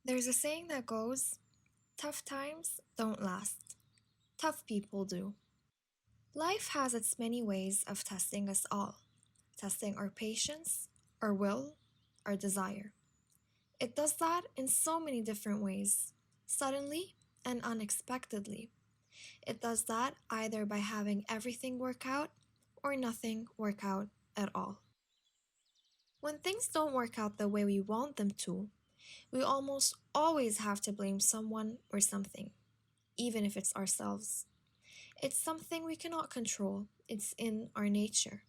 There's a saying that goes, tough times don't last, tough people do. Life has its many ways of testing us all, testing our patience, our will, our desire. It does that in so many different ways, suddenly and unexpectedly. It does that either by having everything work out or nothing work out at all. When things don't work out the way we want them to, we almost always have to blame someone or something, even if it's ourselves. It's something we cannot control, it's in our nature.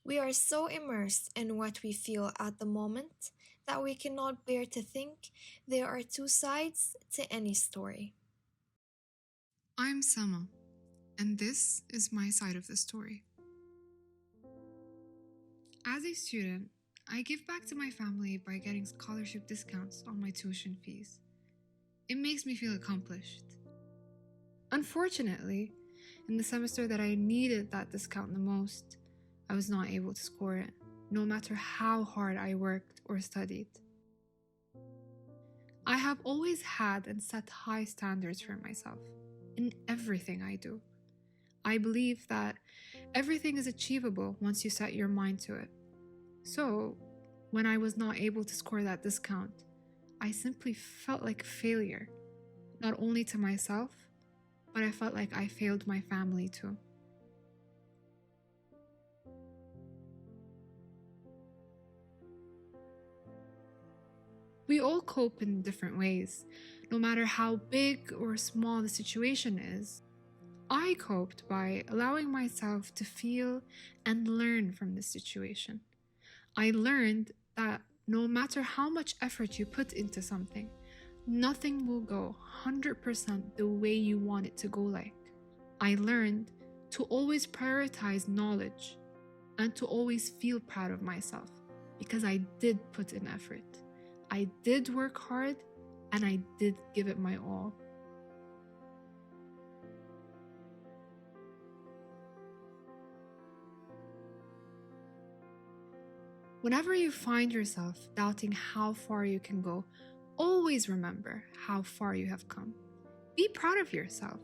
We are so immersed in what we feel at the moment that we cannot bear to think there are two sides to any story. I'm Sama, and this is my side of the story. As a student, I give back to my family by getting scholarship discounts on my tuition fees. It makes me feel accomplished. Unfortunately, in the semester that I needed that discount the most, I was not able to score it, no matter how hard I worked or studied. I have always had and set high standards for myself in everything I do. I believe that everything is achievable once you set your mind to it. So, when I was not able to score that discount, I simply felt like a failure, not only to myself, but I felt like I failed my family too. We all cope in different ways, no matter how big or small the situation is. I coped by allowing myself to feel and learn from this situation. I learned that no matter how much effort you put into something, nothing will go 100% the way you want it to go like. I learned to always prioritize knowledge and to always feel proud of myself because I did put in effort. I did work hard and I did give it my all. Whenever you find yourself doubting how far you can go, always remember how far you have come. Be proud of yourself,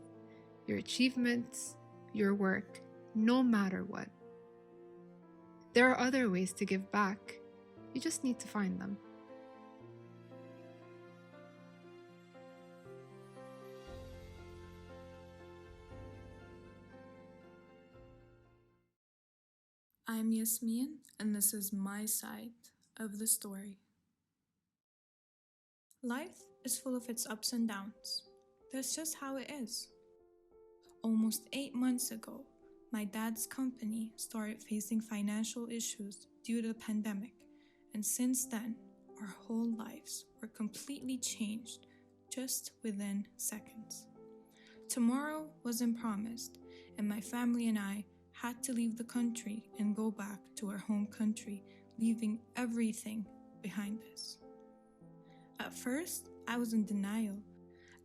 your achievements, your work, no matter what. There are other ways to give back. You just need to find them. I'm Yasmin, and this is my side of the story. Life is full of its ups and downs. That's just how it is. Almost 8 months ago, my dad's company started facing financial issues due to the pandemic, and since then, our whole lives were completely changed just within seconds. Tomorrow wasn't promised, and my family and I had to leave the country and go back to our home country, leaving everything behind us. At first, I was in denial.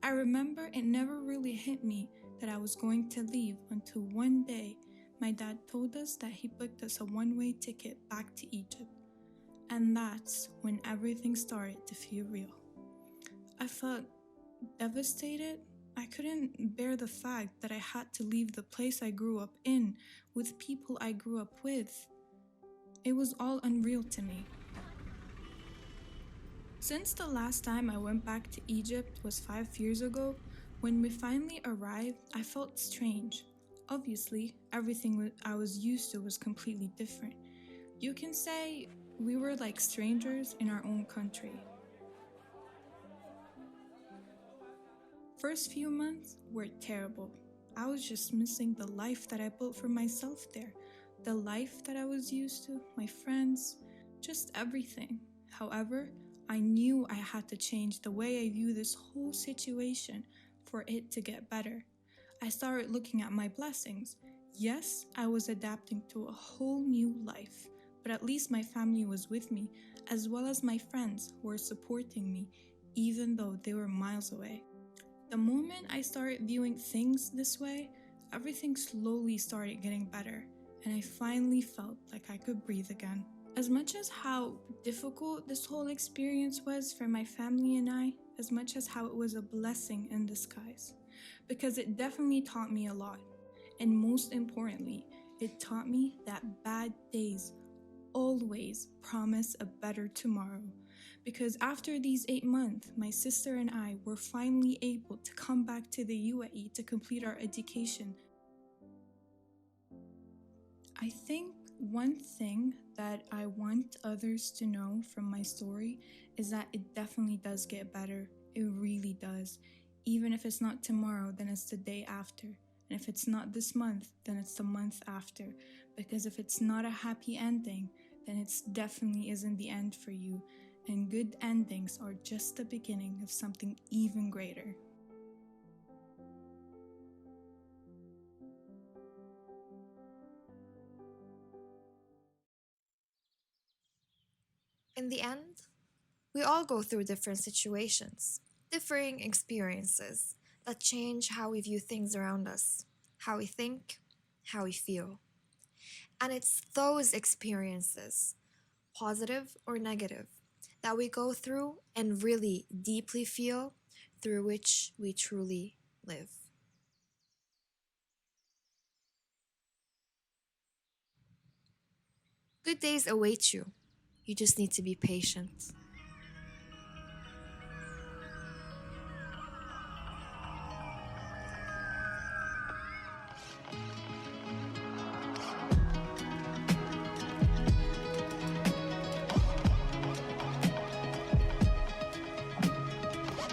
I remember it never really hit me that I was going to leave until one day my dad told us that he booked us a one-way ticket back to Egypt. And that's when everything started to feel real. I felt devastated. I couldn't bear the fact that I had to leave the place I grew up in with people I grew up with. It was all unreal to me. Since the last time I went back to Egypt was 5 years ago, when we finally arrived, I felt strange. Obviously, everything I was used to was completely different. You can say we were like strangers in our own country. First few months were terrible. I was just missing the life that I built for myself there. The life that I was used to, my friends, just everything. However, I knew I had to change the way I view this whole situation for it to get better. I started looking at my blessings. Yes, I was adapting to a whole new life, but at least my family was with me, as well as my friends who were supporting me, even though they were miles away. The moment I started viewing things this way, everything slowly started getting better, and I finally felt like I could breathe again. As much as how difficult this whole experience was for my family and I, as much as how it was a blessing in disguise, because it definitely taught me a lot. And most importantly, it taught me that bad days always promise a better tomorrow. Because after these 8 months, my sister and I were finally able to come back to the UAE to complete our education. I think one thing that I want others to know from my story is that it definitely does get better. It really does. Even if it's not tomorrow, then it's the day after. And if it's not this month, then it's the month after. Because if it's not a happy ending, then it definitely isn't the end for you. And good endings are just the beginning of something even greater. In the end, we all go through different situations, differing experiences that change how we view things around us, how we think, how we feel. And it's those experiences, positive or negative, that we go through and really deeply feel, through which we truly live. Good days await you. You just need to be patient.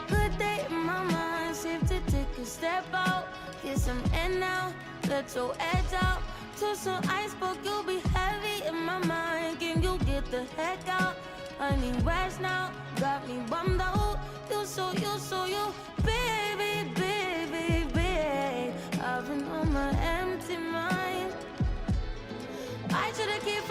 Good day in my mind, safe to take a step out. Get some air now, let your edge out. To some ice, but you'll be heavy in my mind. Can you get the heck out? I need rest now, got me bummed out. You so you, baby, baby, baby. I've been on my empty mind. I should've kept